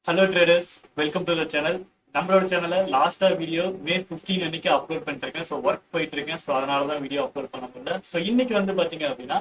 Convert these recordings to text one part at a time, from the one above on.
Hello traders, welcome to the channel. நம்மளோட சேனலை லாஸ்டா வீடியோ மே 15 அன்னைக்கு அப்லோட் பண்ணிருக்கேன். ஸோ ஒர்க் போயிட்டு இருக்கேன். ஸோ அதனால தான் வீடியோ அப்லோட் பண்ண முடியல. ஸோ இன்னைக்கு வந்து பாத்தீங்க அப்படின்னா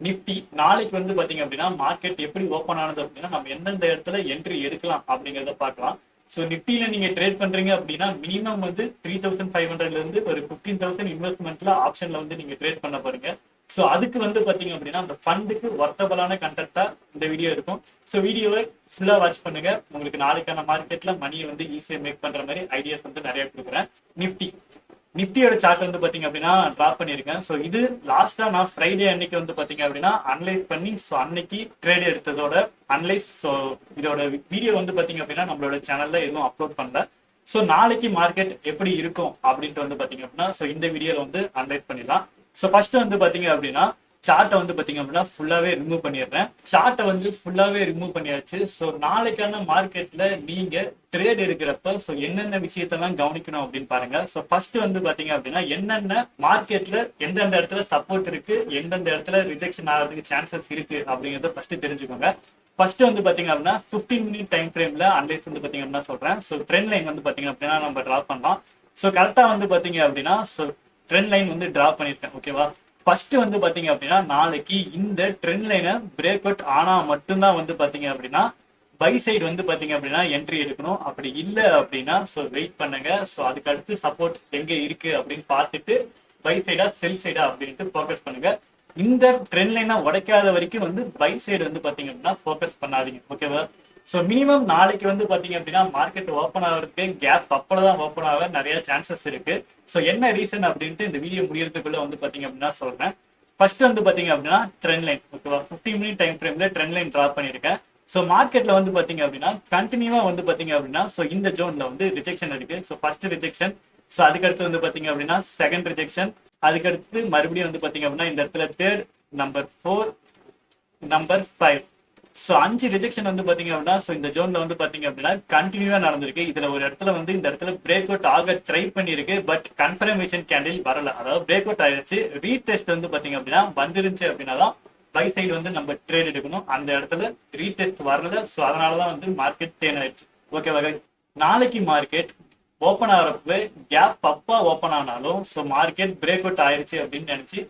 நிஃப்டி, நாளைக்கு வந்து பாத்தீங்க அப்படின்னா மார்க்கெட் எப்படி ஓப்பன் ஆனது அப்படின்னா நம்ம எந்தெந்த இடத்துல என்ட்ரி எடுக்கலாம் அப்படிங்கிறத பார்க்கலாம். ஸோ நிஃப்டியில நீங்க ட்ரேட் பண்றீங்க அப்படின்னா மினிமம் வந்து 3500 இருந்து ஒரு 15,000 இன்வெஸ்ட்மெண்ட்ல ஆப்ஷன்ல வந்து நீங்க ட்ரேட் பண்ண போறீங்க. ஸோ அதுக்கு வந்து பாத்தீங்க அப்படின்னா அந்த ஃபண்டுக்கு ஒர்த்தபலான கண்டென்ட்டா இந்த வீடியோ இருக்கும். ஸோ வீடியோவை ஃபுல்லா வாட்ச் பண்ணுங்க. உங்களுக்கு நாளைக்கான மார்க்கெட்ல மணியை வந்து ஈஸியா மேக் பண்ற மாதிரி ஐடியாஸ் வந்து நிறைய கொடுக்குறேன். நிஃப்டி நிஃப்டியோட சார்ட் வந்து பாத்தீங்க அப்படின்னா டிராப் பண்ணிருக்கேன். ஸோ இது லாஸ்டா நான் ஃப்ரைடே அன்னைக்கு வந்து பாத்தீங்க அப்படின்னா அனலைஸ் பண்ணி ஸோ அன்னைக்கு ட்ரேட் எடுத்ததோட அனலைஸ். ஸோ இதோட வீடியோ வந்து பாத்தீங்க அப்படின்னா நம்மளோட சேனல்ல எதுவும் அப்லோட் பண்ணல. ஸோ நாளைக்கு மார்க்கெட் எப்படி இருக்கும் அப்படின்ட்டு வந்து பாத்தீங்க அப்படின்னா ஸோ இந்த வீடியோல வந்து அனலைஸ் பண்ணிடலாம். ஸோ ஃபர்ஸ்ட் வந்து பாத்தீங்க அப்படின்னா சார்ட்டை வந்து பாத்தீங்க அப்படின்னா ஃபுல்லாவே ரிமூவ் பண்ணிடுறேன். சார்ட்டை வந்து ஃபுல்லாவே ரிமூவ் பண்ணியாச்சு. ஸோ நாளைக்கான மார்க்கெட்ல நீங்க ட்ரேட் எடுக்கிறப்ப ஸோ என்னென்ன விஷயத்தெல்லாம் கவனிக்கணும் அப்படின்னு பாருங்க. ஸோ ஃபர்ஸ்ட் வந்து பாத்தீங்க அப்படின்னா என்னென்ன மார்க்கெட்ல எந்தெந்த இடத்துல சப்போர்ட் இருக்கு, எந்தெந்த இடத்துல ரிஜெக்ஷன் ஆகிறதுக்கு சான்சஸ் இருக்கு அப்படிங்கறத ஃபர்ஸ்ட் தெரிஞ்சுக்கோங்க. ஃபர்ஸ்ட் வந்து பாத்தீங்க அப்படின்னா 15 மினிட் டைம் ஃப்ரேம்ல அனலைஸ் வந்து பாத்தீங்க அப்படின்னா சொல்றேன். ஸோ ட்ரெண்ட் லைன் வந்து பாத்தீங்க அப்படின்னா நம்ம டிரா பண்ணலாம். ஸோ கரெக்டா வந்து பாத்தீங்க அப்படின்னா ஸோ ட்ரெண்ட் லைன் வந்து டிரா பண்ணிருக்கேன். ஓகேவா? ஃபர்ஸ்ட் வந்து பாத்தீங்க அப்படின்னா நாளைக்கு இந்த ட்ரெண்ட் லைனை பிரேக் அவுட் ஆனா மட்டும்தான் வந்து பாத்தீங்க அப்படின்னா பை சைடு வந்து பாத்தீங்க அப்படின்னா என்ட்ரி எடுக்கணும். அப்படி இல்லை அப்படின்னா ஸோ வெயிட் பண்ணுங்க. ஸோ அதுக்கு அடுத்து சப்போர்ட் எங்க இருக்கு அப்படின்னு பார்த்துட்டு பை சைடா செல் சைடா அப்படின்ட்டு ஃபோக்கஸ் பண்ணுங்க. இந்த ட்ரெண்ட் லைனை உடைக்காத வரைக்கும் வந்து பை சைடு வந்து பாத்தீங்க அப்படின்னா ஃபோக்கஸ் பண்ணாதீங்க. ஓகேவா? ஸோ மினிமம் நாளைக்கு வந்து பாத்தீங்க அப்படின்னா மார்க்கெட் ஓப்பன் ஆகிறதுக்கு கேப் அப்பதான் ஓப்பன் ஆக நிறைய சான்சஸ் இருக்கு. ஸோ என்ன ரீசன் அப்படின்ட்டு இந்த வீடியோ முடியறதுக்குள்ள வந்து பாத்தீங்க அப்படின்னா சொல்றேன். ஃபர்ஸ்ட் வந்து பாத்தீங்க அப்படின்னா ட்ரெண்ட் லைன். ஓகேவா? 15 மினிட் டைம் ஃப்ரேம்ல ட்ரெண்ட் லைன் டிரா பண்ணிருக்கேன். ஸோ மார்க்கெட்ல வந்து பாத்தீங்க அப்படின்னா கண்டினியூவா வந்து பாத்தீங்க அப்படின்னா ஸோ இந்த ஜோன்ல வந்து ரிஜெக்ஷன் இருக்கு. ஸோ ஃபர்ஸ்ட் ரிஜெக்ஷன், ஸோ அதுக்கடுத்து வந்து பாத்தீங்க அப்படின்னா செகண்ட் ரிஜெக்ஷன், அதுக்கடுத்து மறுபடியும் வந்து பாத்தீங்க அப்படின்னா இந்த இடத்துல third, number 4, number 5. So 5 rejection வந்து பாத்தீங்க அப்படின்னா ஸோ இந்த ஜோன்ல வந்து பாத்தீங்க அப்படின்னா கண்டினியூவா நடந்திருக்கு. இதுல ஒரு இடத்துல வந்து இந்த இடத்துல பிரேக் அவுட் ஆக ட்ரை பண்ணிருக்கு. பட் கன்ஃபர்மேஷன் கேண்டில் வரல. அதாவது பிரேக் அவுட் ஆயிடுச்சு. ரீடெஸ்ட் வந்து பாத்தீங்க அப்படின்னா வந்துருச்சு அப்படின்னா தான் பை சைடு வந்து நம்ம ட்ரேட் எடுக்கணும். அந்த இடத்துல ரீடெஸ்ட் வரல. ஸோ அதனாலதான் வந்து மார்க்கெட் டேன் ஆயிடுச்சு. ஓகேவா? நாளைக்கு மார்க்கெட் ஓப்பன் ஆகிறப்ப கேப் அப்பா ஓப்பன் ஆனாலும் ஸோ மார்க்கெட் பிரேக் அவுட் ஆயிடுச்சு அப்படின்னு நினைச்சு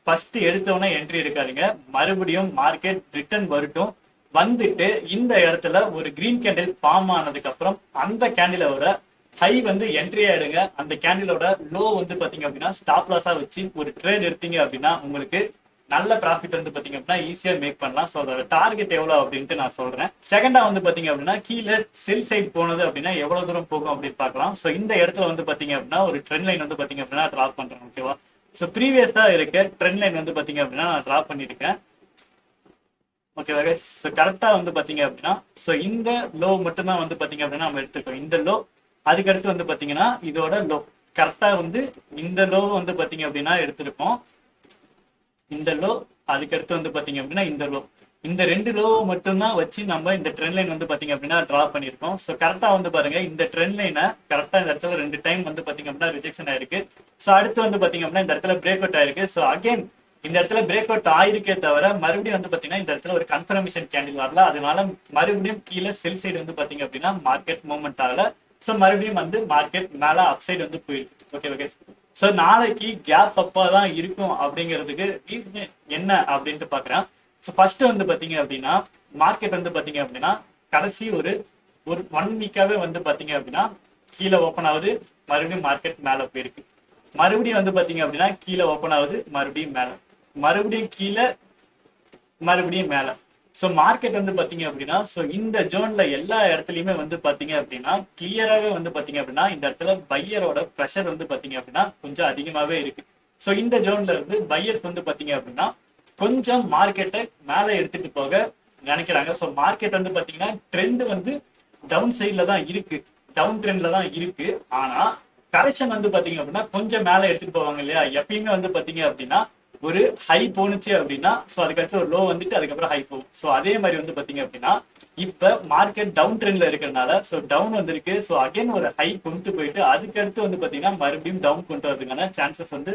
ஃபர்ஸ்ட் எடுத்தவொடனே என்ட்ரி எடுக்காதீங்க. மறுபடியும் மார்க்கெட் ரிட்டர்ன் வரட்டும். வந்துட்டு இந்த இடத்துல ஒரு கிரீன் கேண்டில் ஃபார்ம் ஆனதுக்கு அப்புறம் அந்த கேண்டிலோட ஹை வந்து என்ட்ரி ஆயிடுங்க. அந்த கேண்டிலோட லோ வந்து பாத்தீங்க அப்படின்னா ஸ்டாப் லாஸா வச்சு ஒரு ட்ரேட் எடுத்தீங்க அப்படின்னா உங்களுக்கு நல்ல ப்ராஃபிட் வந்து பாத்தீங்க அப்படின்னா ஈஸியா மேக் பண்ணலாம். ஸோ அதோட டார்கெட் எவ்வளவு அப்படின்ட்டு நான் சொல்றேன். செகண்டா வந்து பாத்தீங்க அப்படின்னா கீழே செல் சைட் போனது அப்படின்னா எவ்வளவு தூரம் போகும் அப்படின்னு பார்க்கலாம். ஸோ இந்த இடத்துல வந்து பாத்தீங்க அப்படின்னா ஒரு ட்ரெண்ட் லைன் வந்து பாத்தீங்க அப்படின்னா டிரா பண்றேன். ஓகேவா? ஸோ ப்ரீவியஸா இருக்க ட்ரெண்ட் லைன் வந்து பாத்தீங்க அப்படின்னா நான் டிரா பண்ணிருக்கேன். ஓகேவா கைஸ்? ஸோ கரெக்டா வந்து பாத்தீங்க அப்படின்னா ஸோ இந்த லோ மட்டும் தான் வந்து பாத்தீங்க அப்படின்னா நம்ம எடுத்துக்கோம். இந்த லோ, அதுக்கடுத்து வந்து பாத்தீங்கன்னா இதோட லோ கரெக்டா வந்து இந்த லோ வந்து பாத்தீங்க அப்படின்னா எடுத்திருக்கோம். இந்த லோ, அதுக்கடுத்து வந்து பாத்தீங்க அப்படின்னா இந்த லோ, இந்த ரெண்டு லோ மட்டும் தான் வச்சு நம்ம இந்த ட்ரெண்ட் லைன் வந்து பாத்தீங்க அப்படின்னா டிரா பண்ணிருக்கோம். ஸோ கரெக்டா வந்து பாருங்க இந்த ட்ரெண்ட் லைனை கரெக்டா இந்த இடத்துல 2 டைம் வந்து பாத்தீங்க அப்படின்னா ரிஜெக்ஷன் ஆயிருக்கு. ஸோ அடுத்து வந்து பாத்தீங்க அப்படின்னா இந்த இடத்துல பிரேக் அவுட் ஆயிருக்கு. ஸோ அகைன் இந்த இடத்துல பிரேக் அவுட் ஆயிருக்கே தவிர மறுபடியும் வந்து பாத்தீங்கன்னா இந்த இடத்துல ஒரு கன்ஃபர்மேஷன் கேண்டில் வரல. அதனால மறுபடியும் கீழே செல் சைடு வந்து பாத்தீங்க அப்படின்னா மார்க்கெட் மூவ்மெண்ட் ஆகல. ஸோ மறுபடியும் வந்து மார்க்கெட் மேல அப் சைடு வந்து போயிருக்கு. ஓகே. ஸோ நாளைக்கு கேப் அப்பா தான் இருக்கும் அப்படிங்கிறதுக்கு ரீசன் என்ன அப்படின்ட்டு பாக்குறேன். ஸோ ஃபர்ஸ்ட் வந்து பாத்தீங்க அப்படின்னா மார்க்கெட் வந்து பாத்தீங்க அப்படின்னா கடைசி ஒரு 1 வீக்காவே வந்து பாத்தீங்க அப்படின்னா கீழே ஓப்பன் ஆகுது, மறுபடியும் மார்க்கெட் மேல போயிருக்கு. மறுபடியும் வந்து பாத்தீங்க அப்படின்னா கீழே ஓப்பன் ஆகுது, மறுபடியும் மேல, மறுபடியும் கீழே, மறுபடியும் மேல. ஸோ மார்க்கெட் வந்து பாத்தீங்க அப்படின்னா ஸோ இந்த ஜோன்ல எல்லா இடத்துலயுமே வந்து பாத்தீங்க அப்படின்னா கிளியராகவே வந்து பாத்தீங்க அப்படின்னா இந்த இடத்துல பையரோட ப்ரெஷர் வந்து பாத்தீங்க அப்படின்னா கொஞ்சம் அதிகமாவே இருக்கு. ஸோ இந்த ஜோன்ல இருந்து பையர்ஸ் வந்து பாத்தீங்க அப்படின்னா கொஞ்சம் மார்க்கெட்டை மேல எடுத்துட்டு போக நினைக்கிறாங்க. ஸோ மார்க்கெட் வந்து பாத்தீங்கன்னா ட்ரெண்ட் வந்து டவுன் சைட்ல தான் இருக்கு, டவுன் ட்ரெண்ட்ல தான் இருக்கு. ஆனா கரெக்ஷன் வந்து பாத்தீங்க அப்படின்னா கொஞ்சம் மேல எடுத்துட்டு போவாங்க இல்லையா? எப்பயுமே வந்து பாத்தீங்க அப்படின்னா ஒரு ஹை போனுச்சு அப்படின்னா ஸோ அதுக்கடுத்து ஒரு லோ வந்துட்டு அதுக்கப்புறம் ஹை போகும். ஸோ அதே மாதிரி வந்து பாத்தீங்க அப்படின்னா இப்ப மார்க்கெட் டவுன் ட்ரெண்ட்ல இருக்கிறதுனால ஸோ டவுன் வந்திருக்கு. ஸோ அகைன் ஒரு ஹை கொண்டு போயிட்டு அதுக்கடுத்து வந்து பாத்தீங்கன்னா மறுபடியும் டவுன் கொண்டு வரதுக்கான சான்சஸ் வந்து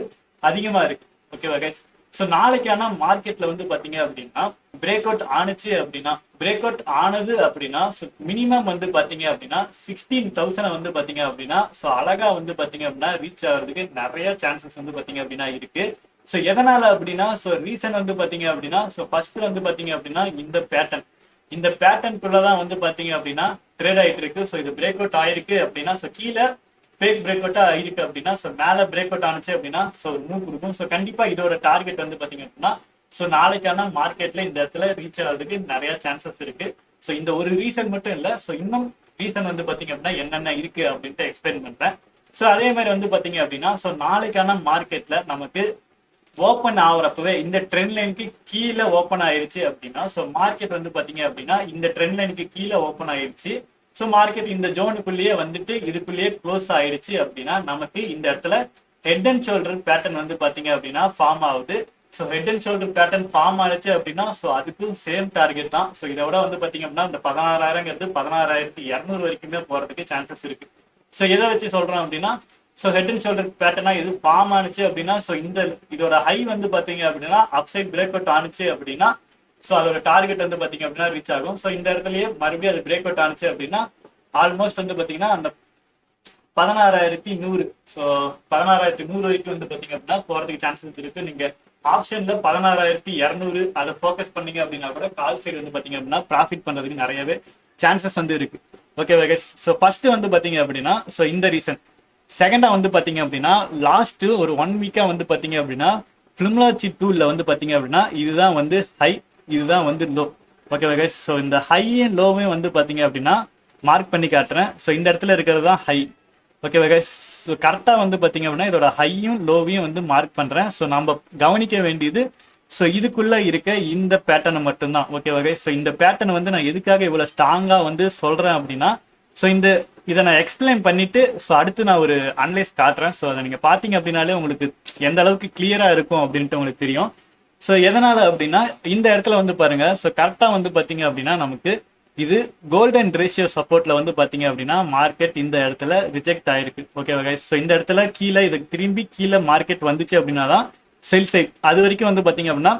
அதிகமா இருக்கு. ஓகேவா கைஸ்? ஸோ நாளைக்கான மார்க்கெட்ல வந்து பாத்தீங்க அப்படின்னா பிரேக் அவுட் ஆனுச்சு அப்படின்னா, பிரேக் அவுட் ஆனது அப்படின்னா மினிமம் வந்து பாத்தீங்க அப்படின்னா 16,000 வந்து பாத்தீங்க அப்படின்னா ஸோ அழகா வந்து பாத்தீங்க அப்படின்னா ரீச் ஆகிறதுக்கு நிறைய சான்சஸ் வந்து பாத்தீங்க அப்படின்னா இருக்கு. ஸோ எதனால அப்படின்னா ஸோ ரீசன் வந்து பாத்தீங்க அப்படின்னா ஸோ ஃபர்ஸ்ட் வந்து பாத்தீங்க அப்படின்னா இந்த பேட்டர்னுக்குள்ளதான் வந்து பாத்தீங்க அப்படின்னா ட்ரேட் ஆயிட்டு இருக்கு. ஸோ இது பிரேக் அவுட் ஆயிருக்கு அப்படின்னா ஸோ கீழே ஃபேக் பிரேக் அவுட்டா இருக்கு அப்படின்னா ஸோ மேல பிரேக் அவுட் ஆனிச்சு அப்படின்னா ஸோ மூவ் கொடுக்கும். ஸோ கண்டிப்பா இதோட டார்கெட் வந்து பாத்தீங்க அப்படின்னா ஸோ நாளைக்கான மார்க்கெட்ல இந்த இடத்துல ரீச் ஆகிறதுக்கு நிறைய சான்சஸ் இருக்கு. ஸோ இந்த ஒரு ரீசன் மட்டும் இல்ல, ஸோ இன்னும் ரீசன் வந்து பாத்தீங்க அப்படின்னா என்னென்ன இருக்கு அப்படின்ட்டு எக்ஸ்பிளைன் பண்றேன். ஸோ அதே மாதிரி வந்து பாத்தீங்க அப்படின்னா ஸோ நாளைக்கான மார்க்கெட்ல நமக்கு ஓப்பன் ஆகுறப்பவே இந்த ட்ரெண்ட் லைனுக்கு கீழே ஓப்பன் ஆயிடுச்சு அப்படின்னா ஸோ மார்க்கெட் வந்து பாத்தீங்க அப்படின்னா இந்த ட்ரெண்ட் லைனுக்கு கீழே ஓப்பன் ஆயிடுச்சு. ஸோ மார்க்கெட் இந்த ஜோனுக்குள்ளேயே வந்துட்டு இதுக்குள்ளேயே க்ளோஸ் ஆயிடுச்சு அப்படின்னா நமக்கு இந்த இடத்துல ஹெட் அண்ட் ஷோல்டர் பேட்டர்ன் வந்து பாத்தீங்க அப்படின்னா ஃபார்ம் ஆகுது. So head and shoulder pattern form ஆயிடுச்சு அப்படின்னா ஸோ அதுக்கும் சேம் டார்கெட் தான். ஸோ இதை விட வந்து பாத்தீங்க அப்படின்னா இந்த 16,000ங்கிறது 16,200 வரைக்குமே போறதுக்கு சான்சஸ் இருக்கு. ஸோ எதை வச்சு சொல்றோம் அப்படின்னா ஸோ ஹெட் அண்ட் ஷோல்டர் பேட்டர்னா எது ஃபார்ம் ஆனிச்சு அப்படின்னா ஸோ இதோட ஹை வந்து பாத்தீங்க அப்படின்னா அப்சைட் பிரேக் அவுட் ஆனிச்சு அப்படின்னா ஸோ அதோட டார்கெட் வந்து பாத்தீங்க அப்படின்னா ரீச் ஆகும். ஸோ இந்த இடத்துலயே மறுபடியும் அது பிரேக் அவுட் ஆனிச்சு அப்படின்னா ஆல்மோஸ்ட் வந்து பாத்தீங்கன்னா அந்த 16,100 ஸோ 16,100 வரைக்கும் வந்து பாத்தீங்க அப்படின்னா போறதுக்கு சான்சஸ் இருக்கு. நீங்க ஆப்ஷன்ல 16,200 அதை ஃபோக்கஸ் பண்ணீங்க அப்படின்னா கூட கால் சைடு வந்து பாத்தீங்க அப்படின்னா ப்ராஃபிட் பண்றதுக்கு நிறையவே சான்சஸ் வந்து இருக்கு. ஓகே. ஸோ ஃபர்ஸ்ட் வந்து பாத்தீங்க அப்படின்னா ஸோ இந்த ரீசன். செகண்டா வந்து பாத்தீங்க அப்படின்னா லாஸ்ட் ஒரு 1 வீக்கா வந்து பாத்தீங்க அப்படின்னா ஃபிலிம்லாச்சி டூல்ல வந்து பாத்தீங்க அப்படின்னா இதுதான் வந்து ஹை, இதுதான் வந்து லோ. ஓகே. ஸோ இந்த ஹையும் லோவையும் வந்து பாத்தீங்க அப்படின்னா மார்க் பண்ணி காட்டுறேன். ஸோ இந்த இடத்துல இருக்கிறது தான் ஹை. ஓகே. ஸோ கரெக்டாக வந்து பாத்தீங்க அப்படின்னா இதோட ஹையும் லோவையும் வந்து மார்க் பண்றேன். ஸோ நம்ம கவனிக்க வேண்டியது ஸோ இதுக்குள்ள இருக்க இந்த பேட்டர்னை மட்டும்தான். ஓகே. ஸோ இந்த பேட்டர்ன் வந்து நான் எதுக்காக இவ்வளவு ஸ்ட்ராங்கா வந்து சொல்றேன் அப்படின்னா ஸோ இதை நான் எக்ஸ்பிளைன் பண்ணிட்டு ஸோ அடுத்து நான் ஒரு அனலைஸ் காட்டுறேன். ஸோ அதை நீங்க பாத்தீங்க அப்படின்னாலே உங்களுக்கு எந்த அளவுக்கு கிளியரா இருக்கும் அப்படின்ட்டு உங்களுக்கு தெரியும். ஸோ எதனால அப்படின்னா இந்த இடத்துல வந்து பாருங்க ஸோ கரெக்டா வந்து பாத்தீங்க அப்படின்னா நமக்கு இது கோல்டன் ரேஷியோ சப்போர்ட்ல வந்து பாத்தீங்க அப்படின்னா மார்க்கெட் இந்த இடத்துல ரிஜெக்ட் ஆயிருக்கு. ஓகே. ஸோ இந்த இடத்துல கீழே இது திரும்பி கீழே மார்க்கெட் வந்துச்சு அப்படின்னா தான் செல் சைட். அது வரைக்கும் வந்து பாத்தீங்க அப்படின்னா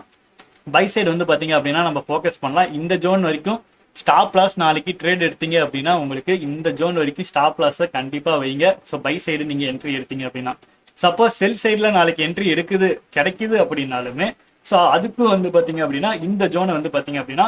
பை சைடு வந்து பாத்தீங்க அப்படின்னா நம்ம ஃபோக்கஸ் பண்ணலாம். இந்த ஜோன் வரைக்கும் ஸ்டாப் லாஸ் நாளைக்கு ட்ரேட் எடுத்தீங்க அப்படின்னா உங்களுக்கு இந்த ஜோன் வரைக்கும் ஸ்டாப் லாஸை கண்டிப்பா வைங்க. ஸோ பை சைடு நீங்க என்ட்ரி எடுத்தீங்க அப்படின்னா சப்போஸ் செல் சைட்ல நாளைக்கு என்ட்ரி கிடைக்குது அப்படின்னாலுமே ஸோ அதுக்கு வந்து பாத்தீங்க அப்படின்னா இந்த ஜோனை வந்து பாத்தீங்க அப்படின்னா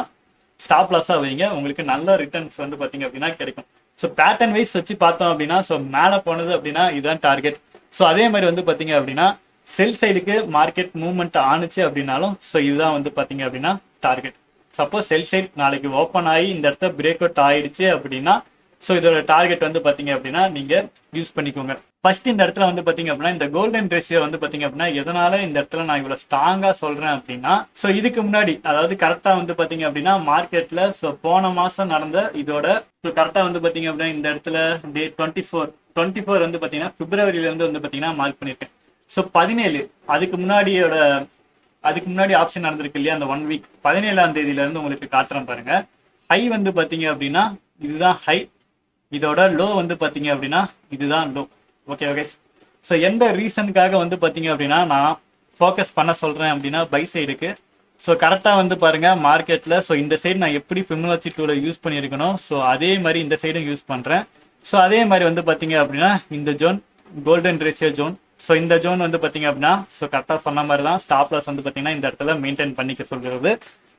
ஸ்டாப் லாஸா வைங்க. உங்களுக்கு நல்ல ரிட்டர்ன்ஸ் வந்து பாத்தீங்க அப்படின்னா கிடைக்கும். ஸோ பேட்டர்ன் வைஸ் வச்சு பார்த்தோம் அப்படின்னா ஸோ மேலே போனது அப்படின்னா இதுதான் டார்கெட். ஸோ அதே மாதிரி வந்து பாத்தீங்க அப்படின்னா செல் சைடுக்கு மார்க்கெட் மூவ்மெண்ட் ஆனிச்சு அப்படின்னாலும் ஸோ இதுதான் வந்து பாத்தீங்க அப்படின்னா டார்கெட். சப்போஸ் செல் சைட் நாளைக்கு ஓப்பன் ஆகி இந்த இடத்த பிரேக் அவுட் ஆயிடுச்சு அப்படின்னா ஸோ இதோட டார்கெட் வந்து பாத்தீங்க அப்படின்னா நீங்க யூஸ் பண்ணிக்கோங்க. ஃபர்ஸ்ட் இந்த இடத்துல வந்து பாத்தீங்க அப்படின்னா இந்த கோல்டன் ரேஷியோ வந்து பாத்தீங்க அப்படின்னா எதனால இந்த இடத்துல நான் இவ்வளவு ஸ்ட்ராங்கா சொல்றேன் அப்படின்னா ஸோ இதுக்கு முன்னாடி அதாவது கரெக்டா வந்து பாத்தீங்க அப்படின்னா மார்க்கெட்ல ஸோ போன மாசம் நடந்த இதோட ஸோ கரெக்டா வந்து பாத்தீங்க அப்படின்னா இந்த இடத்துல டே 24 வந்து பாத்தீங்கன்னா பிப்ரவரியில இருந்து வந்து பாத்தீங்கன்னா மார்க் பண்ணிருக்கேன். ஸோ 17 அதுக்கு முன்னாடி ஆப்ஷன் நடந்திருக்கு இல்லையா அந்த 1 வீக் 17ஆம் தேதியில இருந்து உங்களுக்கு காட்டுறேன் பாருங்க. ஹை வந்து பாத்தீங்க அப்படின்னா இதுதான் ஹை, இதோட லோ வந்து பாத்தீங்க அப்படின்னா இதுதான் லோ. ஓகே. ஸோ எந்த ரீசனுக்காக வந்து பாத்தீங்க அப்படின்னா நான் ஃபோக்கஸ் பண்ண சொல்றேன் அப்படின்னா பை சைடுக்கு. ஸோ கரெக்டா வந்து பாருங்க மார்க்கெட்ல ஸோ இந்த சைடு நான் எப்படி ஃபிபொனாச்சி டூலை யூஸ் பண்ணியிருக்கணும் ஸோ அதே மாதிரி இந்த சைடும் யூஸ் பண்றேன். ஸோ அதே மாதிரி வந்து பாத்தீங்க அப்படின்னா இந்த zone golden ratio zone. So இந்த ஜோன் வந்து பாத்தீங்க அப்படின்னா ஸோ கரெக்டாக சொன்ன மாதிரி தான் ஸ்டாப் லாஸ் வந்து பாத்தீங்கன்னா இந்த இடத்துல மெயின்டைன் பண்ணிக்க சொல்கிறது.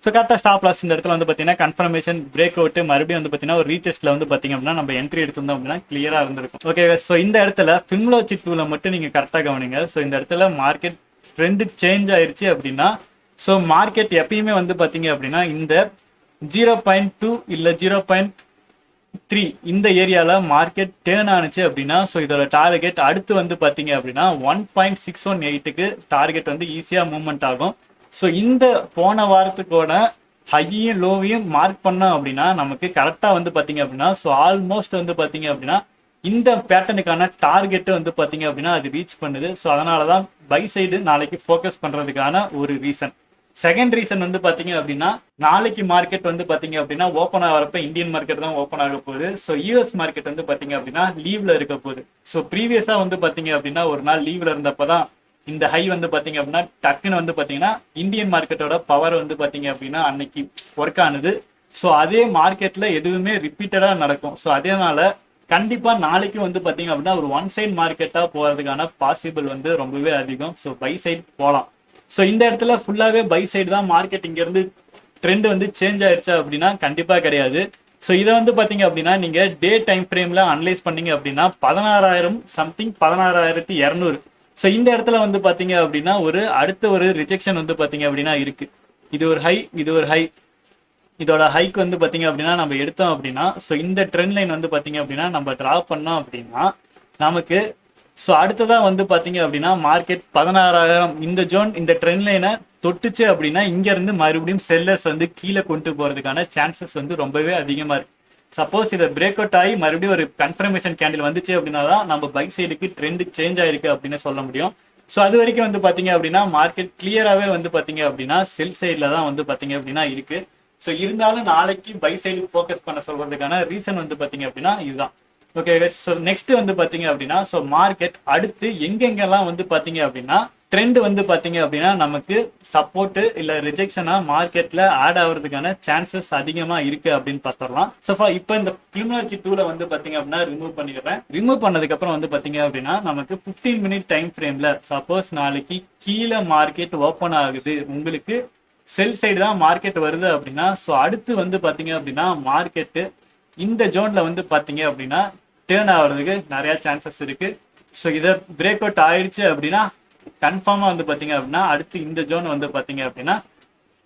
ஸோ கரெக்டாக ஸ்டாப் லாஸ் இந்த இடத்துல வந்து பாத்தீங்கன்னா கன்ஃபர்மேஷன் பிரேக் அவுட் மறுபடியும் வந்து பாத்தீங்கன்னா ஒரு ரீடெஸ்ட்ல வந்து பாத்தீங்க அப்படின்னா நம்ம என்ட்ரி எடுத்திருந்தோம் அப்படின்னா கிளியரா இருந்திருக்கும். ஓகே. ஸோ இந்த இடத்துல ஃபிபொனாச்சி டூலை மட்டும் நீங்க கரெக்டாக கவனிங்க. ஸோ இந்த இடத்துல மார்க்கெட் ட்ரெண்ட் சேஞ்ச் ஆயிருச்சு அப்படின்னா ஸோ மார்க்கெட் எப்பயுமே வந்து பாத்தீங்க அப்படின்னா இந்த 0.2 இல்ல 0.3 இந்த ஏரியால மார்க்கெட் டேர்ன் ஆனிச்சு அப்படின்னா ஸோ இதோட டார்கெட் அடுத்து வந்து பாத்தீங்க அப்படின்னா 1.618க்கு டார்கெட் வந்து ஈஸியா மூவ்மெண்ட் ஆகும். ஸோ இந்த போன வாரத்துக்கோட ஹையும் லோவையும் மார்க் பண்ணோம் அப்படின்னா நமக்கு கரெக்டா வந்து பாத்தீங்க அப்படின்னா ஸோ ஆல்மோஸ்ட் வந்து பாத்தீங்க அப்படின்னா இந்த பேட்டர்னுக்கான டார்கெட் வந்து பாத்தீங்க அப்படின்னா அது ரீச் பண்ணுது. ஸோ அதனாலதான் பை சைடு நாளைக்கு ஃபோக்கஸ் பண்றதுக்கான ஒரு ரீசன். செகண்ட் ரீசன் வந்து பாத்தீங்க அப்படின்னா நாளைக்கு மார்க்கெட் வந்து பாத்தீங்க அப்படின்னா ஓப்பன் ஆகிறப்ப இந்தியன் மார்க்கெட் தான் ஓப்பன் ஆக போகுது. ஸோ யூஎஸ் மார்க்கெட் வந்து பாத்தீங்க அப்படின்னா லீவ்ல இருக்க போகுது. ஸோ ப்ரீவியஸா வந்து பாத்தீங்க அப்படின்னா ஒரு நாள் லீவ்ல இருந்தப்பதான் இந்த ஹை வந்து பாத்தீங்க அப்படின்னா டக்குன்னு வந்து பாத்தீங்கன்னா இந்தியன் மார்க்கெட்டோட பவர் வந்து பாத்தீங்க அப்படின்னா அன்னைக்கு ஒர்க் ஆனது. ஸோ அதே மார்க்கெட்ல எதுவுமே ரிப்பீட்டடா நடக்கும். ஸோ அதனால கண்டிப்பா நாளைக்கு வந்து பாத்தீங்க அப்படின்னா ஒரு ஒன் சைட் மார்க்கெட்டா போறதுக்கான பாசிபிள் வந்து ரொம்பவே அதிகம். ஸோ பை சைட் போகலாம். ஸோ இந்த இடத்துல ஃபுல்லாவே பை சைடு தான் மார்க்கெட் இங்க இருந்து ட்ரெண்ட் வந்து சேஞ்ச் ஆயிடுச்சா அப்படின்னா கண்டிப்பா கிடையாது. ஸோ இதை வந்து பாத்தீங்க அப்படின்னா நீங்க டே டைம் ஃப்ரேம்ல அனலைஸ் பண்ணீங்க அப்படின்னா 16,000 சம்திங் 16,200. ஸோ இந்த இடத்துல வந்து பாத்தீங்க அப்படின்னா அடுத்த ஒரு ரிஜெக்ஷன் வந்து பாத்தீங்க அப்படின்னா இருக்கு. இது ஒரு ஹை, இது ஒரு ஹை. இதோட ஹைக் வந்து பாத்தீங்க அப்படின்னா நம்ம எடுத்தோம் அப்படின்னா ஸோ இந்த ட்ரெண்ட் லைன் வந்து பாத்தீங்க அப்படின்னா நம்ம டிரா பண்ணோம் அப்படின்னா நமக்கு ஸோ அடுத்ததான் வந்து பாத்தீங்க அப்படின்னா மார்க்கெட் 16,000 இந்த ஜோன் இந்த ட்ரெண்ட் லைனை தொட்டுச்சு அப்படின்னா இங்க இருந்து மறுபடியும் செல்லர்ஸ் வந்து கீழே கொண்டு போறதுக்கான சான்சஸ் வந்து ரொம்பவே அதிகமா இருக்கு. சப்போஸ் இதை பிரேக் அவுட் ஆகி மறுபடியும் ஒரு கன்ஃபர்மேஷன் கேண்டில் வந்துச்சு அப்படின்னா தான் நம்ம பை சைடுக்கு ட்ரெண்ட் சேஞ்ச் ஆயிருக்கு அப்படின்னு சொல்ல முடியும். ஸோ அது வரைக்கும் வந்து பாத்தீங்க அப்படின்னா மார்க்கெட் கிளியராகவே வந்து பாத்தீங்க அப்படின்னா செல் சைட்ல தான் வந்து பாத்தீங்க அப்படின்னா இருக்கு. ஸோ இருந்தாலும் நாளைக்கு பை சைடு ஃபோக்கஸ் பண்ண சொல்றதுக்கான ரீசன் வந்து பாத்தீங்க அப்படின்னா இதுதான். ஓகே, ஸோ நெக்ஸ்ட் வந்து பாத்தீங்க அப்படின்னா ஸோ மார்க்கெட் அடுத்து எங்கெங்கெல்லாம் வந்து பாத்தீங்க அப்படின்னா ட்ரெண்ட் வந்து பாத்தீங்க அப்படின்னா நமக்கு சப்போர்ட் இல்ல ரிஜெக்ஷனா மார்க்கெட்ல ஆட் ஆகிறதுக்கான சான்சஸ் அதிகமா இருக்கு அப்படின்னு பார்த்துடலாம். ஸோ இப்போ இந்த ஃபிபொனாச்சி டூல வந்து பாத்தீங்க அப்படின்னா ரிமூவ் பண்ணிடுறேன். ரிமூவ் பண்ணதுக்கு அப்புறம் வந்து பாத்தீங்க அப்படின்னா நமக்கு 15 மினிட் டைம் ஃப்ரேம்ல சப்போஸ் நாளைக்கு கீழே மார்க்கெட் ஓப்பன் ஆகுது, உங்களுக்கு செல் சைடு தான் மார்க்கெட் வருது அப்படின்னா ஸோ அடுத்து வந்து பாத்தீங்க அப்படின்னா மார்க்கெட்டு இந்த ஜோன்ல வந்து பாத்தீங்க அப்படின்னா டேர்ன் ஆகிறதுக்கு நிறைய சான்சஸ் இருக்கு. ஸோ இதை பிரேக் அவுட் ஆயிடுச்சு அப்படின்னா கன்ஃபார்மா வந்து பாத்தீங்க அப்படின்னா அடுத்து இந்த ஜோன் வந்து பாத்தீங்க அப்படின்னா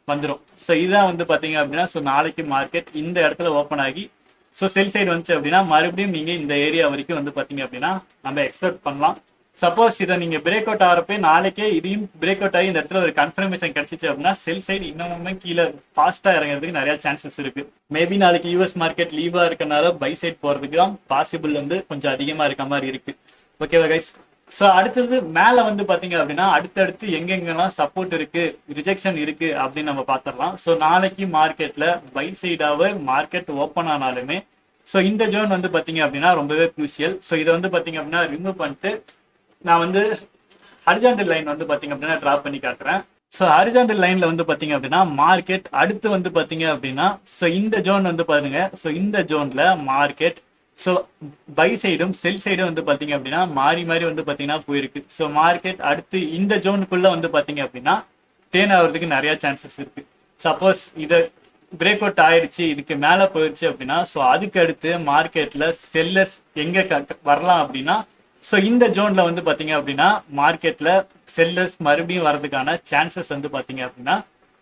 வந்துடும். ஸோ இதுதான் வந்து பாத்தீங்க அப்படின்னா ஸோ நாளைக்கு மார்க்கெட் இந்த இடத்துல ஓப்பன் ஆகி ஸோ செல் சைடு வந்துச்சு அப்படின்னா மறுபடியும் நீங்க இந்த ஏரியா வரைக்கும் வந்து பாத்தீங்க அப்படின்னா நம்ம எக்ஸ்பெக்ட் பண்ணலாம். சப்போஸ் இதை நீங்க பிரேக் அவுட் ஆகிறப்ப நாளைக்கே இதையும் பிரேக் அவுட் ஆகி இந்த இடத்துல ஒரு கன்ஃபர்மேஷன் கிடைச்சிச்சு அப்படின்னா செல் சைடு இன்னமுமே கீழே ஃபாஸ்டா இறங்குறதுக்கு நிறைய சான்சஸ் இருக்கு. மேபி நாளைக்கு யூஎஸ் மார்க்கெட் லீவா இருக்கனால பை சைட் போறதுக்கு தான் பாசிபிள் வந்து கொஞ்சம் அதிகமா இருக்க மாதிரி இருக்கு. ஓகேவா கைஸ்? ஸோ அடுத்தது மேல வந்து பாத்தீங்க அப்படின்னா அடுத்தடுத்து எங்கெங்கெல்லாம் சப்போர்ட் இருக்கு, ரிஜெக்ஷன் இருக்கு அப்படின்னு நம்ம பார்த்துடலாம். ஸோ நாளைக்கு மார்க்கெட்ல பை சைடாவே மார்க்கெட் ஓப்பன் ஆனாலுமே ஸோ இந்த ஜோன் வந்து பாத்தீங்க அப்படின்னா ரொம்பவே குரூசியல். ஸோ இதை வந்து பாத்தீங்க அப்படின்னா ரிமூவ் பண்ணிட்டு நான் வந்து ஹரிசாண்டல் லைன் வந்து பாத்தீங்க அப்படின்னா டிரா பண்ணி காட்டுறேன். ஸோ ஹரிசாண்டல் லைன்ல வந்து பாத்தீங்க அப்படின்னா மார்க்கெட் அடுத்து வந்து பாத்தீங்க அப்படின்னா ஸோ இந்த ஜோன் வந்து பாருங்க. ஸோ இந்த ஜோன்ல மார்க்கெட் ஸோ பை சைடும் செல் சைடும் வந்து பாத்தீங்க அப்படின்னா மாறி மாறி வந்து பாத்தீங்கன்னா போயிருக்கு. ஸோ மார்க்கெட் அடுத்து இந்த ஜோனுக்குள்ள வந்து பாத்தீங்க அப்படின்னா டேர்ன் ஆகிறதுக்கு நிறைய சான்சஸ் இருக்கு. சப்போஸ் இதை பிரேக் அவுட் ஆயிடுச்சு, இதுக்கு மேல போயிடுச்சு அப்படின்னா ஸோ அதுக்கு அடுத்து மார்க்கெட்ல செல்லர்ஸ் எங்க வரலாம் அப்படின்னா ஸோ இந்த ஜோன்ல வந்து பாத்தீங்க அப்படின்னா மார்க்கெட்ல செல்லர்ஸ் மறுபடியும் வர்றதுக்கான சான்சஸ் வந்து பாத்தீங்க அப்படின்னா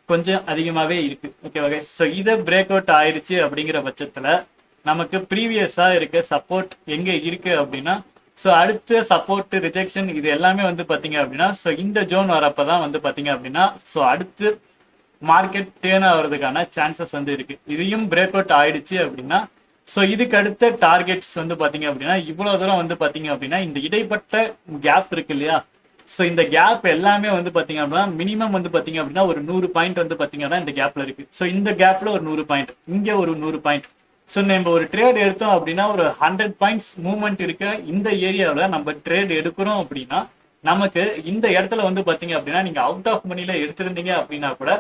கொஞ்சம் அதிகமாவே இருக்கு. ஓகே, ஸோ இதை பிரேக் அவுட் ஆயிடுச்சு அப்படிங்கிற பட்சத்துல நமக்கு ப்ரீவியஸா இருக்க சப்போர்ட் எங்க இருக்கு அப்படின்னா ஸோ அடுத்த சப்போர்ட் ரிஜெக்ஷன் இது எல்லாமே வந்து பாத்தீங்க அப்படின்னா ஸோ இந்த ஜோன் வரப்பதான் வந்து பாத்தீங்க அப்படின்னா ஸோ அடுத்து மார்க்கெட் டேர்ன் ஆகிறதுக்கான சான்சஸ் வந்து இருக்கு. இதையும் பிரேக் அவுட் ஆயிடுச்சு அப்படின்னா ஸோ இதுக்கு அடுத்த டார்கெட்ஸ் வந்து பாத்தீங்க அப்படின்னா இவ்வளவு தூரம் வந்து பாத்தீங்க அப்படின்னா இந்த இடைப்பட்ட கேப் இருக்கு இல்லையா, ஸோ இந்த கேப் எல்லாமே வந்து பாத்தீங்க அப்படின்னா மினிமம் வந்து பாத்தீங்க அப்படின்னா ஒரு 100 பாயிண்ட் வந்து பாத்தீங்க அப்படின்னா இந்த கேப்ல இருக்கு. ஸோ இந்த கேப்ல ஒரு 100 பாயிண்ட், இங்க ஒரு 100 பாயிண்ட். ஸோ நம்ம ஒரு ட்ரேட் எடுத்தோம் அப்படின்னா ஒரு 100 பாயிண்ட்ஸ் மூவ்மெண்ட் இருக்க இந்த ஏரியாவில் நம்ம ட்ரேட் எடுக்கிறோம் அப்படின்னா நமக்கு இந்த இடத்துல வந்து பாத்தீங்க அப்படின்னா நீங்க அவுட் ஆஃப் மணில எடுத்திருந்தீங்க அப்படின்னா கூட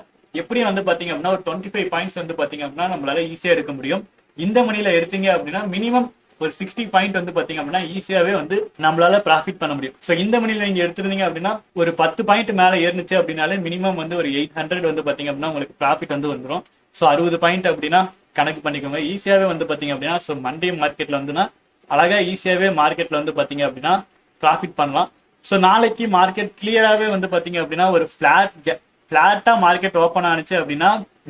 எப்படியும் வந்து பாத்தீங்க அப்படின்னா ஒரு 25 பாயிண்ட்ஸ் வந்து பாத்தீங்க அப்படின்னா நம்மளால ஈஸியா எடுக்க முடியும். இந்த மணில எடுத்தீங்க அப்படின்னா மினிமம் ஒரு 60 பாயிண்ட் வந்து பாத்தீங்க அப்படின்னா ஈஸியாவே வந்து நம்மளால ப்ராஃபிட் பண்ண முடியும். ஸோ இந்த மணில நீங்க எடுத்திருந்தீங்க அப்படின்னா ஒரு 10 பாயிண்ட் மேல ஏறிச்சு அப்படின்னாலே மினிமம் வந்து ஒரு 800 வந்து பாத்தீங்க அப்படின்னா உங்களுக்கு ப்ராஃபிட் வந்து வந்துடும். ஸோ 60 பாயிண்ட் அப்படின்னா கணக்கு பண்ணிக்கோங்க. ஈஸியாவே வந்து பாத்தீங்க அப்படின்னா ஸோ மண்டே மார்க்கெட்ல வந்துன்னா அழகா ஈஸியாவே மார்க்கெட்ல வந்து பாத்தீங்க அப்படின்னா ப்ராஃபிட் பண்ணலாம். ஸோ நாளைக்கு மார்க்கெட் கிளியராகவே வந்து பாத்தீங்க அப்படின்னா ஒரு ஃபிளாட்டா மார்க்கெட் ஓப்பன் ஆனிச்சு அப்படின்னா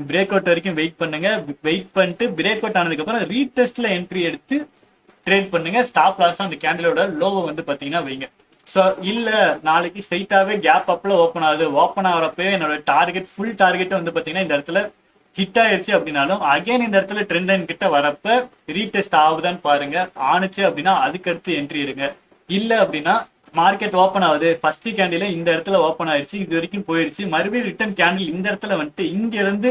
பிரேக் அவுட் வரைக்கும் வெயிட் பண்ணுங்க. வெயிட் பண்ணிட்டு பிரேக் அவுட் ஆனதுக்கு அப்புறம் ரீடெஸ்ட்ல என்ட்ரி எடுத்து ட்ரேட் பண்ணுங்க. ஸ்டாப் லாஸ் அந்த கேண்டிலோட லோவை வந்து பாத்தீங்கன்னா வைங்க. ஸோ இல்ல நாளைக்கு ஸ்ட்ரைட்டாவே கேப் அப்ல ஓப்பன் ஆகுது, ஓப்பன் ஆகிறப்ப என்னோட டார்கெட் ஃபுல் டார்கெட் வந்து பாத்தீங்கன்னா இந்த இடத்துல ஹிட் ஆயிடுச்சு அப்படின்னாலும் அகைன் இந்த இடத்துல ட்ரெண்ட் லைன் கிட்ட வரப்ப ரீடெஸ்ட் ஆகுதான்னு பாருங்க. ஆனிச்சு அப்படின்னா அதுக்கு அடுத்து என்ட்ரி எடுங்க. இல்ல அப்படின்னா மார்க்கெட் ஓப்பன் ஆகுது, ஃபர்ஸ்ட் கேண்டில் இந்த இடத்துல ஓப்பன் ஆயிடுச்சு, இது வரைக்கும் போயிடுச்சு, மறுபடியும் ரிட்டர்ன் கேண்டில் இந்த இடத்துல வந்துட்டு இங்க இருந்து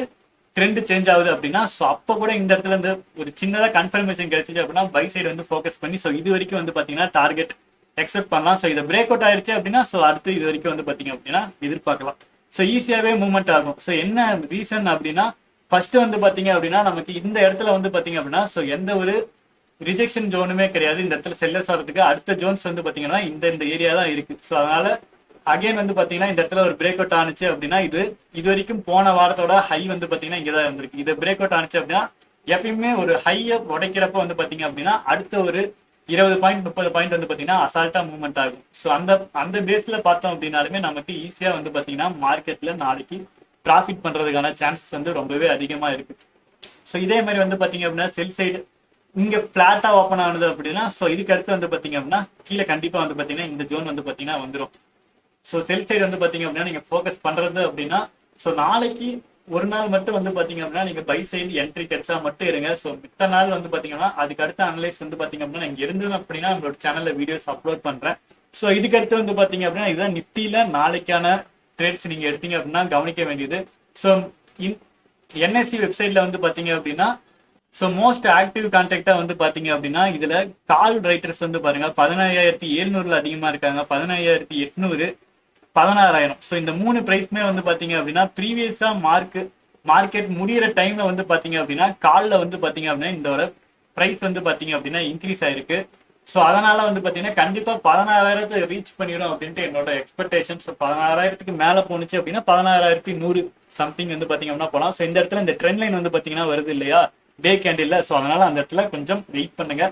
ட்ரெண்ட் சேஞ்ச் ஆகுது அப்படின்னா ஸோ அப்போ கூட இந்த இடத்துல இருந்து ஒரு சின்னதாக கன்ஃபர்மேஷன் கிடைச்சிச்சு அப்படின்னா பை சைடு வந்து ஃபோக்கஸ் பண்ணி ஸோ இது வரைக்கும் வந்து பார்த்தீங்கன்னா டார்கெட் எக்ஸ்பெக்ட் பண்ணலாம். ஸோ இதை பிரேக் அவுட் ஆயிருச்சு அப்படின்னா ஸோ அடுத்து இது வரைக்கும் வந்து பார்த்தீங்க அப்படின்னா எதிர்பார்க்கலாம். ஸோ ஈஸியாகவே மூவ்மெண்ட் ஆகும். ஸோ என்ன ரீசன் அப்படின்னா ஃபர்ஸ்ட் வந்து பார்த்தீங்க அப்படின்னா நமக்கு இந்த இடத்துல வந்து பார்த்தீங்க அப்படின்னா ஸோ எந்த ஒரு ரிஜெக்ஷன் ஜோனுமே கிடையாது. இந்த இடத்துல செல்லர்ஸ் வரதுக்கு அடுத்த ஜோன்ஸ் வந்து பார்த்தீங்கன்னா இந்த ஏரியா தான் இருக்கு. ஸோ அதனால அகைன் வந்து பார்த்தீங்கன்னா இந்த இடத்துல ஒரு பிரேக் அவுட் ஆனிச்சு அப்படின்னா இது வரைக்கும் போன வாரத்தோட ஹை வந்து பார்த்தீங்கன்னா இங்கே தான் இருந்திருக்கு. இது பிரேக் அவுட் ஆனிச்சு அப்படின்னா எப்பயுமே ஒரு ஹையை உடைக்கிறப்ப வந்து பார்த்தீங்க அப்படின்னா அடுத்த ஒரு 20 பாயிண்ட் 30 பாயிண்ட் வந்து பார்த்தீங்கன்னா அசால்ட்டா மூவ்மெண்ட் ஆகும். ஸோ அந்த பேஸ்ல பார்த்தோம் அப்படின்னாலுமே நமக்கு ஈஸியா வந்து பார்த்தீங்கன்னா மார்க்கெட்ல நாளைக்கு ப்ராஃபிட் பண்றதுக்கான சான்சஸ் வந்து ரொம்பவே அதிகமா இருக்கு. ஸோ இதே மாதிரி வந்து பார்த்தீங்க அப்படின்னா செல் சைடு இங்க பிளாட்டா ஓப்பன் ஆனது அப்படின்னா ஸோ இதுக்கு அடுத்து வந்து பார்த்தீங்க அப்படின்னா கீழே கண்டிப்பா வந்து பார்த்தீங்கன்னா இந்த ஜோன் வந்து பார்த்தீங்கன்னா வந்துடும். ஸோ செல் சைடு வந்து பார்த்தீங்க அப்படின்னா நீங்க ஃபோக்கஸ் பண்றது அப்படின்னா ஸோ நாளைக்கு ஒரு நாள் மட்டும் வந்து பாத்தீங்க அப்படின்னா நீங்க பை சைடு என்ட்ரி கிடைச்சா மட்டும் இருங்க. ஸோ மித்த நாள் வந்து பாத்தீங்கன்னா அதுக்கு அடுத்த அனலைஸ் வந்து பாத்தீங்க அப்படின்னா இங்க இருந்தது அப்படின்னா நம்மளோட சேனல்ல வீடியோஸ் அப்லோட் பண்றேன். ஸோ இதுக்கு அடுத்து வந்து பாத்தீங்க அப்படின்னா இதுதான் நிஃப்டில நாளைக்கான ட்ரேட்ஸ் நீங்க எடுத்தீங்க அப்படின்னா கவனிக்க வேண்டியது. ஸோ என்எஸ்சி வெப்சைட்ல வந்து பாத்தீங்க அப்படின்னா ஸோ மோஸ்ட் ஆக்டிவ் கான்டாக்டா வந்து பாத்தீங்க அப்படின்னா இதுல கால் ரைட்டர்ஸ் வந்து பாருங்க 15700 அதிகமா இருக்காங்க, 15800, 16000. ஸோ இந்த 3 பிரைஸ்மே வந்து பாத்தீங்க அப்படின்னா ப்ரீவியஸா மார்க்கெட் முடிகிற டைம்ல வந்து பாத்தீங்க அப்படின்னா காலில் வந்து பாத்தீங்க அப்படின்னா இதோட பிரைஸ் வந்து பாத்தீங்க அப்படின்னா இன்க்ரீஸ் ஆயிருக்கு. ஸோ அதனால வந்து பாத்தீங்கன்னா கண்டிப்பா 16000 ரீச் பண்ணிடும் அப்படின்ட்டு என்னோட எக்ஸ்பெக்டேஷன். ஸோ 16000 மேல போனுச்சு அப்படின்னா 16100 சம்திங் வந்து பாத்தீங்க அப்படின்னா போகலாம். ஸோ இந்த இடத்துல இந்த ட்ரெண்ட் லைன் வந்து பாத்தீங்கன்னா வருது இல்லையா டே கேண்டில். ஸோ அதனால அந்த இடத்துல கொஞ்சம் வெயிட் பண்ணுங்க.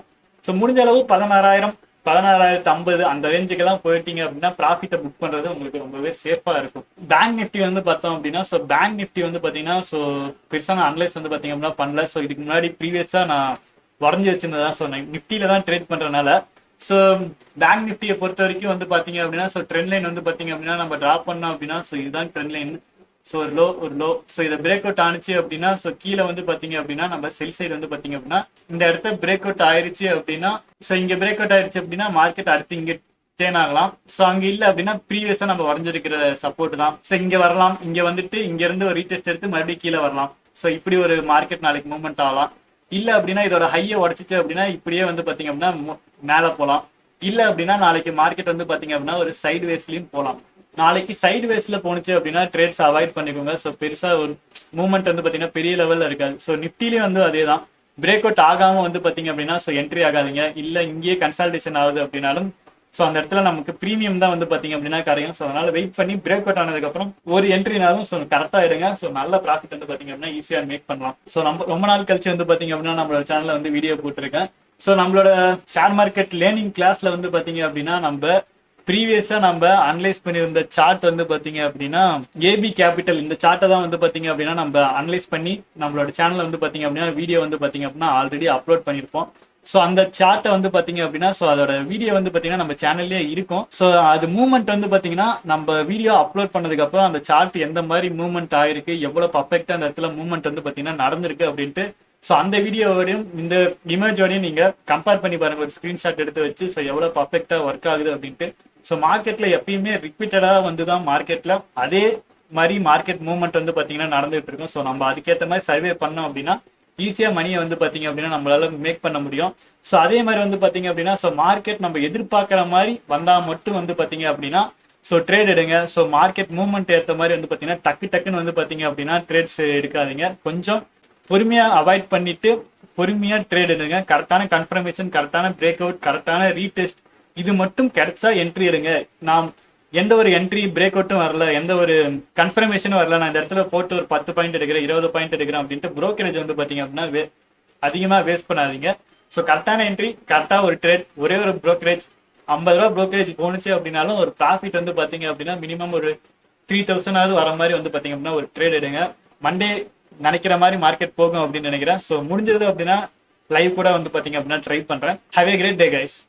ஸோ முடிஞ்ச அளவு 16000 16050 அந்த ரேஞ்சுக்கெல்லாம் போயிட்டீங்க அப்படின்னா ப்ராஃபிட்டை புக் பண்றது உங்களுக்கு ரொம்பவே சேஃபா இருக்கும். பேங்க் நிஃப்டி வந்து பார்த்தோம் அப்படின்னா ஸோ பேங்க் நிஃப்டி வந்து பார்த்தீங்கன்னா ஸோ பெருசான அனலைஸ் வந்து பார்த்தீங்க அப்படின்னா பண்ணல. ஸோ இதுக்கு முன்னாடி ப்ரீவியஸா நான் வரைஞ்சி வச்சிருந்ததா. ஸோ நிஃப்டியில தான் ட்ரேட் பண்றதுனால ஸோ பேங்க் நிஃப்டியை பொறுத்த வரைக்கும் வந்து பார்த்தீங்க அப்படின்னா ஸோ ட்ரெண்ட் லைன் வந்து பார்த்தீங்க அப்படின்னா நம்ம டிராப் பண்ணோம் அப்படின்னா ஸோ இதுதான் ட்ரெண்ட் லைன். ஸோ ஒரு லோ ஸோ இதை பிரேக் அவுட் ஆனிச்சு அப்படின்னா ஸோ கீழே வந்து பார்த்தீங்க அப்படின்னா நம்ம செல் சைடு வந்து பார்த்தீங்க அப்படின்னா இந்த இடத்த பிரேக் அவுட் ஆயிருச்சு அப்படின்னா ஸோ இங்கே பிரேக் அவுட் ஆயிருச்சு அப்படின்னா மார்க்கெட் அடுத்து இங்கே டேன் ஆகலாம். ஸோ அங்கே இல்லை அப்படின்னா ப்ரீவியஸாக நம்ம வரைஞ்சிருக்கிற சப்போர்ட் தான். ஸோ இங்கே வரலாம், இங்கே வந்துட்டு இங்கேருந்து ஒரு ரீடெஸ்ட் எடுத்து மறுபடியும் கீழே வரலாம். ஸோ இப்படி ஒரு மார்க்கெட் நாளைக்கு மூவ்மெண்ட் ஆகலாம். இல்லை அப்படின்னா இதோட ஹையை உடச்சிச்சு அப்படின்னா இப்படியே வந்து பார்த்தீங்க அப்படின்னா மேலே போகலாம். இல்லை அப்படின்னா நாளைக்கு மார்க்கெட் வந்து பார்த்தீங்க அப்படின்னா ஒரு சைடு வேஸ்லையும் போகலாம். நாளைக்கு சைடு வேஸ்ல போனுச்சு அப்படின்னா ட்ரேட்ஸ் அவாய்ட் பண்ணிக்கோங்க. ஸோ பெருசா ஒரு மூவ்மெண்ட் வந்து பாத்தீங்கன்னா பெரிய லெவல்ல இருக்காது. ஸோ நிஃப்டிலேயும் வந்து அதே தான். பிரேக் அவுட் ஆகாம வந்து பாத்தீங்க அப்படின்னா ஸோ என்ட்ரி ஆகாதீங்க. இல்ல இங்கேயே கன்சல்டேஷன் ஆகுது அப்படின்னாலும் ஸோ அந்த இடத்துல நமக்கு ப்ரீமியம் தான் வந்து பாத்தீங்க அப்படின்னா கரையும். ஸோ அதனால வெயிட் பண்ணி பிரேக் அவுட் ஆனதுக்கு அப்புறம் ஒரு என்ட்ரினாலும் ஸோ கரெக்டா இருங்க. ஸோ நல்ல ப்ராஃபிட் வந்து பாத்தீங்க அப்படின்னா ஈஸியா மேக் பண்ணலாம். ஸோ நம்ம ரொம்ப நாள் கழிச்சு வந்து பாத்தீங்க அப்படின்னா நம்மளோட சேனல்ல வந்து வீடியோ போட்டிருக்கேன். ஸோ நம்மளோட ஷேர் மார்க்கெட் லேர்னிங் கிளாஸ்ல வந்து பாத்தீங்க அப்படின்னா நம்ம ப்ரீவியஸா நம்ம அனலைஸ் பண்ணியிருந்த சார்ட் வந்து பாத்தீங்க அப்படின்னா ஏபி கேபிட்டல் இந்த சார்ட்டை தான் வந்து பாத்தீங்க அப்படின்னா நம்ம அனலைஸ் பண்ணி நம்மளோட சேனல்ல வந்து பாத்தீங்க அப்படின்னா வீடியோ வந்து பாத்தீங்க அப்படின்னா ஆல்ரெடி அப்லோட் பண்ணியிருப்போம். ஸோ அந்த சார்ட்டை வந்து பாத்தீங்க அப்படின்னா ஸோ அதோட வீடியோ வந்து பாத்தீங்கன்னா நம்ம சேனல்லே இருக்கும். ஸோ அது மூவ்மெண்ட் வந்து பாத்தீங்கன்னா நம்ம வீடியோ அப்லோட் பண்ணதுக்கு அப்புறம் அந்த சார்ட் எந்த மாதிரி மூவ்மெண்ட் ஆயிருக்கு, எவ்வளவு பர்ஃபெக்டா அந்த இடத்துல மூவ்மெண்ட் வந்து பாத்தீங்கன்னா நடந்திருக்கு அப்படின்ட்டு ஸோ அந்த வீடியோவோடையும் இந்த இமேஜோடையும் நீங்க கம்பேர் பண்ணி பாருங்க. ஒரு ஸ்கிரீன்ஷாட் எடுத்து வச்சு ஸோ எவ்வளவு பர்ஃபெக்டா ஒர்க் ஆகுது அப்படின்ட்டு. ஸோ மார்க்கெட்ல எப்பயுமே ரிப்பீட்டடா வந்துதான் மார்க்கெட்ல அதே மாதிரி மார்க்கெட் மூவ்மெண்ட் வந்து பாத்தீங்கன்னா நடந்துட்டு இருக்கும். ஸோ நம்ம அதுக்கேற்ற மாதிரி சர்வே பண்ணோம் அப்படின்னா ஈஸியா மணியை வந்து பாத்தீங்க அப்படின்னா நம்மளால மேக் பண்ண முடியும். ஸோ அதே மாதிரி வந்து பாத்தீங்க அப்படின்னா ஸோ மார்க்கெட் நம்ம எதிர்பார்க்குற மாதிரி வந்தா மட்டும் வந்து பாத்தீங்க அப்படின்னா ஸோ ட்ரேட் எடுங்க. ஸோ மார்க்கெட் மூவ்மெண்ட் ஏற்ற மாதிரி வந்து பாத்தீங்கன்னா டக்குன்னு வந்து பாத்தீங்க அப்படின்னா ட்ரேட்ஸ் எடுக்காதீங்க. கொஞ்சம் பொறுமையா அவாய்ட் பண்ணிட்டு பொறுமையா ட்ரேட் எடுங்க. கரெக்டான கன்ஃபர்மேஷன், கரெக்டான பிரேக் அவுட், கரெக்டான ரீடெஸ்ட் இது மட்டும் கிடைச்சா என்ட்ரி எடுங்க. நாம் எந்த ஒரு என்ட்ரி பிரேக் அவுட்டும் வரல, எந்த ஒரு கன்ஃபர்மேஷனும் வரல, நான் இந்த இடத்துல போட்டு ஒரு 10 பாயிண்ட் எடுக்கிறேன் 20 பாயிண்ட் எடுக்கிறேன் அப்படின்ட்டு புரோக்கரேஜ் வந்து பாத்தீங்க அப்படின்னா அதிகமா வேஸ்ட் பண்ணாதீங்க. ஸோ கரெக்டான என்ட்ரி, கரெக்டா ஒரு ட்ரேட், ஒரே ஒரு புரோக்கரேஜ் 50 ரூபா புரோக்கரேஜ் போனுச்சு அப்படின்னாலும் ஒரு ப்ராஃபிட் வந்து பாத்தீங்க அப்படின்னா மினிமம் ஒரு 3000 வர மாதிரி வந்து பாத்தீங்க அப்படின்னா ஒரு ட்ரேட் எடுங்க. மண்டே நினைக்கிற மாதிரி மார்க்கெட் போகும் அப்படின்னு நினைக்கிறேன். ஸோ முடிஞ்சது அப்படின்னா லைவ் கூட வந்து பாத்தீங்க அப்படின்னா ட்ரை பண்றேன். Have a great day guys.